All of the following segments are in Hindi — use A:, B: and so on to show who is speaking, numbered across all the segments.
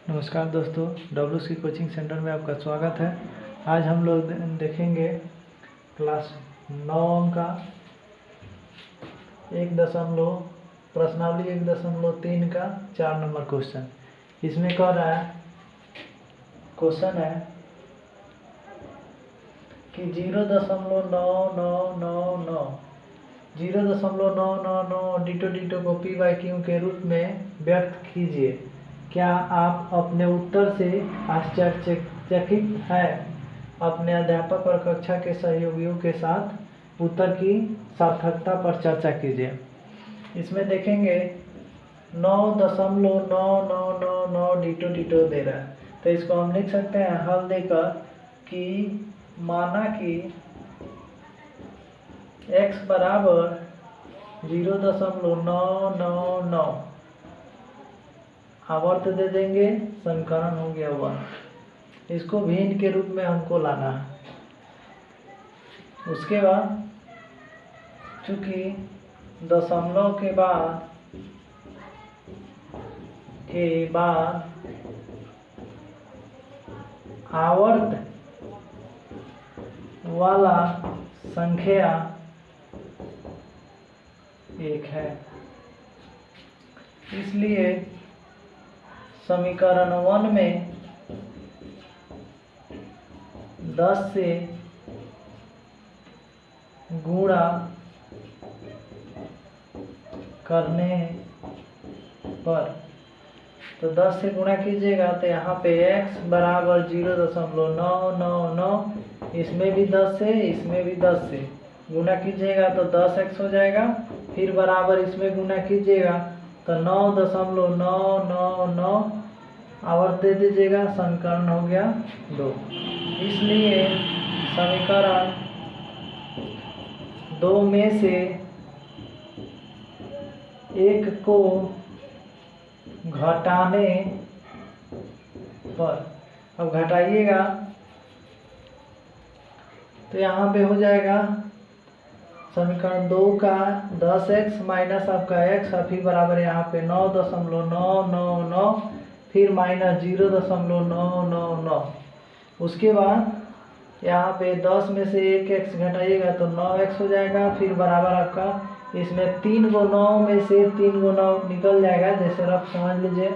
A: नमस्कार दोस्तों, WC कोचिंग सेंटर में आपका स्वागत है। आज हम लोग देखेंगे क्लास 9 का 1 दशमलव प्रश्नावली 1.3 का 4 नंबर क्वेश्चन। इसमें कह रहा है, क्वेश्चन है कि 0.999 डिटो को P/Q के रूप में व्यक्त कीजिए। क्या आप अपने उत्तर से आश्चर्यचकित हैं? अपने अध्यापक और कक्षा के सहयोगियों के साथ उत्तर की सार्थकता पर चर्चा कीजिए। इसमें देखेंगे 9.9999 डिटो दे रहा है, तो इसको हम लिख सकते हैं हल देकर कि माना कि x बराबर 0.999 आवर्त दे देंगे, समीकरण हो गया 1। इसको भिन्न के रूप में हमको लाना है। उसके बाद चूंकि दशमलव के बाद आवर्त वाला संख्या 1 है, इसलिए समीकरण 1 में 10 से गुणा करने पर, तो 10 से गुणा कीजिएगा तो यहाँ पे x बराबर 0.999, इसमें भी 10 से, इसमें भी 10 से गुणा कीजिएगा तो 10x हो जाएगा। फिर बराबर इसमें गुणा कीजिएगा तो 9.999 आवर्त दे दीजिएगा, समीकरण हो गया 2। इसलिए समीकरण 2 में से 1 को घटाने पर, अब घटाइएगा तो यहाँ पे हो जाएगा समीकरण 2 का 10x माइनस आपका x, और फिर बराबर यहाँ पे 9.999, फिर माइनस 0.999। उसके बाद यहाँ पे 10 में से 1x घटाइएगा तो 9x हो जाएगा। फिर बराबर आपका इसमें 3 गो 9 में से 3 गो 9 निकल जाएगा, जैसे रफ समझ लीजिए।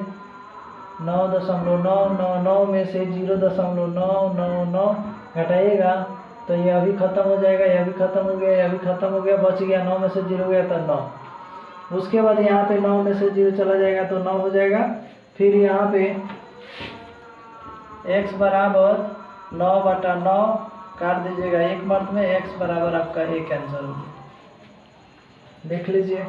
A: 9.999 में से 0.999 घटाइएगा तो यह भी खत्म हो जाएगा, यह भी खत्म हो गया, यह भी खत्म हो गया, बच गया 9 में से 0 गया तो 9। उसके बाद यहाँ पे 9 में से 0 चला जाएगा तो 9 हो जाएगा। फिर यहाँ पे x बराबर 9/9 काट दीजिएगा 1 मर्द में, x बराबर आपका 1 आंसर हो गया। देख लीजिए।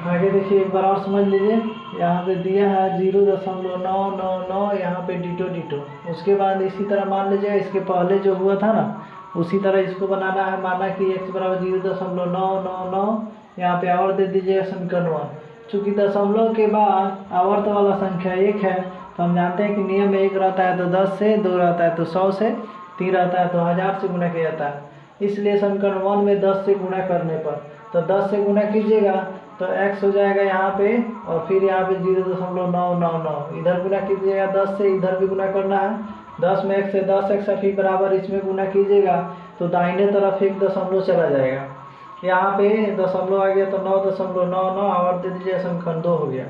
A: आगे देखिए, एक बार और समझ लीजिए। यहाँ पे दिया है 0.999, यहाँ पे डिटो। उसके बाद इसी तरह मान लीजिए इसके पहले जो हुआ था ना, उसी तरह इसको बनाना है। माना कि x बराबर 0.999, यहाँ पे आवर्त दे दीजिएगा समीकरण 1। चूँकि दशमलव के बाद आवर्त वाला संख्या 1 है, तो हम जानते हैं कि नियम में 1 रहता है तो 10 से, 2 रहता है तो 100 से, 3 रहता है तो 1000 से गुणा किया जाता है। इसलिए समीकरण 1 में 10 से गुणा करने पर, तो 10 से गुणा कीजिएगा तो x हो जाएगा यहाँ पे, और फिर यहाँ पे 0.999 इधर गुणा कीजिएगा 10 से, इधर भी गुणा करना है। 10 में x से 10x, फिर बराबर इसमें गुणा कीजिएगा तो दाहिने तरफ 1 दशमलव चला जाएगा। यहाँ पे दशमलव आ गया तो 9.99 आवर्त दे दीजिए, समीकरण 2 हो गया।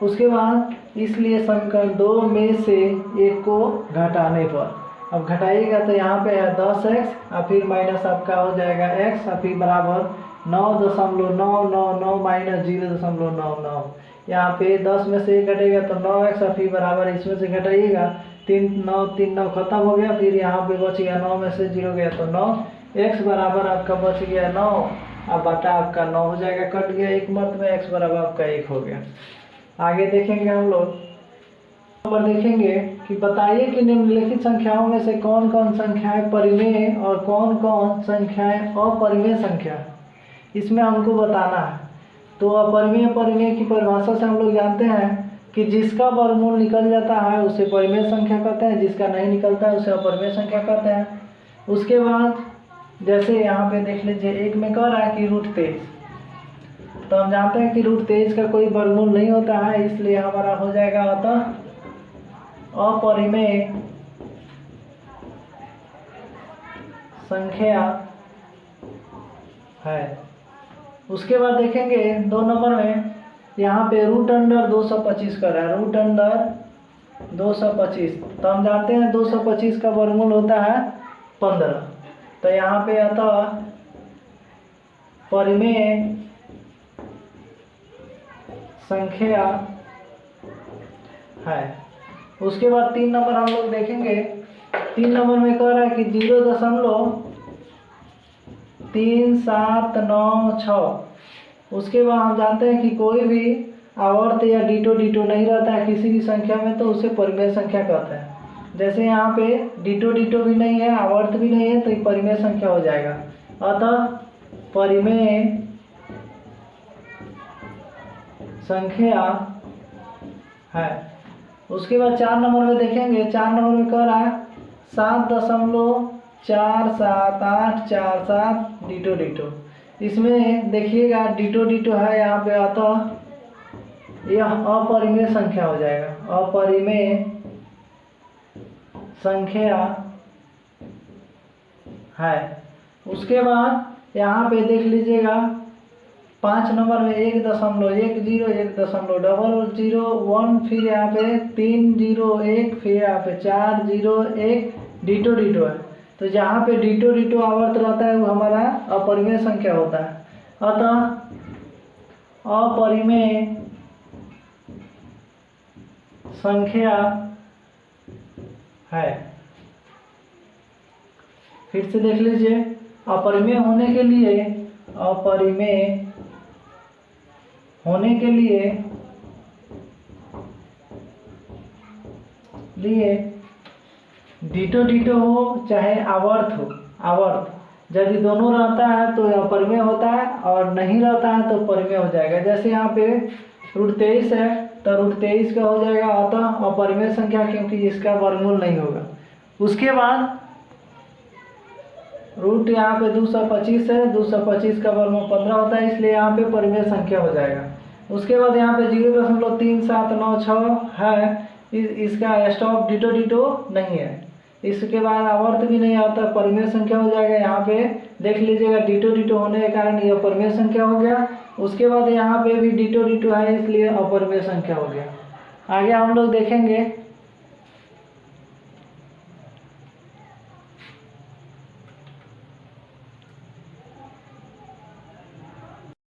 A: उसके बाद इसलिए समीकरण 2 में से 1 को घटाने पर, अब घटाइएगा तो यहाँ पे है 10x, और फिर माइनस आपका हो जाएगा x, और फिर बराबर 9.999 माइनस 0.99। यहाँ पे 10 में से 1 घटेगा तो 9x, और फिर बराबर इसमें से घटाइएगा 3 9 खत्म हो गया। फिर यहाँ पे बच गया 9 में से 0 गया तो 9, x बराबर आपका बच गया 9, अब बटा आपका 9 हो जाएगा, कट गया 1 मर्द में, x बराबर आपका 1 हो गया। आगे देखेंगे हम लोग पर देखेंगे कि बताइए कि निम्नलिखित संख्याओं में से कौन कौन संख्याएं परिमेय और कौन कौन संख्याएं अपरिमेय संख्या है। इसमें हमको बताना है। तो अपरिमेय परिमेय की परिभाषा से हम लोग जानते हैं कि जिसका वर्गमूल निकल जाता है उसे परिमेय संख्या कहते हैं, जिसका नहीं निकलता है उसे अपरिमेय संख्या कहते हैं। उसके बाद जैसे यहाँ पे देख लीजिए, एक में कह रहा है कि √23, तो हम जानते हैं कि √23 का कोई वर्गमूल नहीं होता है, इसलिए हमारा हो जाएगा अतः अपरिमेय संख्या है। उसके बाद देखेंगे 2 नंबर में, यहाँ पे √225 कर रहा है, √225। तो हम जानते हैं 225 का वर्गमूल होता है 15। तो यहाँ पे अतः परिमेय संख्या है। उसके बाद 3 नंबर हम लोग देखेंगे। 3 नंबर में कह रहा है कि 0.3796। उसके बाद हम जानते हैं कि कोई भी आवर्त या डिटो नहीं रहता है किसी भी संख्या में, तो उसे परिमेय संख्या कहते हैं। जैसे यहाँ पे डिटो भी नहीं है, आवर्त भी नहीं है, तो ये परिमेय संख्या हो जाएगा। अतः परिमेय संख्या है। उसके बाद 4 नंबर में देखेंगे। 4 नंबर में कह रहा है 7.47847 डिटो। इसमें देखिएगा डिटो है यहाँ पे, अतः यह अपरिमेय संख्या हो जाएगा, अपरिमेय संख्या है। उसके बाद यहाँ पे देख लीजिएगा 5 नंबर में 1.10 फिर यहाँ पे 301, फिर यहाँ पे 401 डिटो है। तो जहाँ पे डिटो आवर्त रहता है वो हमारा अपरिमेय संख्या होता है। अतः अपरिमेय संख्या है। फिर से देख लीजिए, अपरिमेय होने के लिए डिटो हो चाहे आवर्त यदि दोनों रहता है तो अपरिमेय होता है, और नहीं रहता है तो परिमेय हो जाएगा। जैसे यहाँ पे √23 है तो √23 का हो जाएगा अतः अपरिमेय संख्या, क्योंकि इसका वर्गमूल नहीं होगा। उसके बाद रूट यहाँ पे 225 है, 225 का वर्गमूल 15 होता है, इसलिए यहाँ पे परिमेय संख्या हो जाएगा। उसके बाद यहाँ पे 0.3796 है, इसका स्टॉप डिटो नहीं है। इसके बाद आवर्त भी नहीं आता, परिमेय संख्या हो जाएगा। यहाँ पे देख लीजिएगा डिटो होने के कारण यह परिमेय संख्या हो गया। उसके बाद यहाँ पे भी डिटो है, इसलिए अपरिमेय संख्या हो गया। आगे हम लोग देखेंगे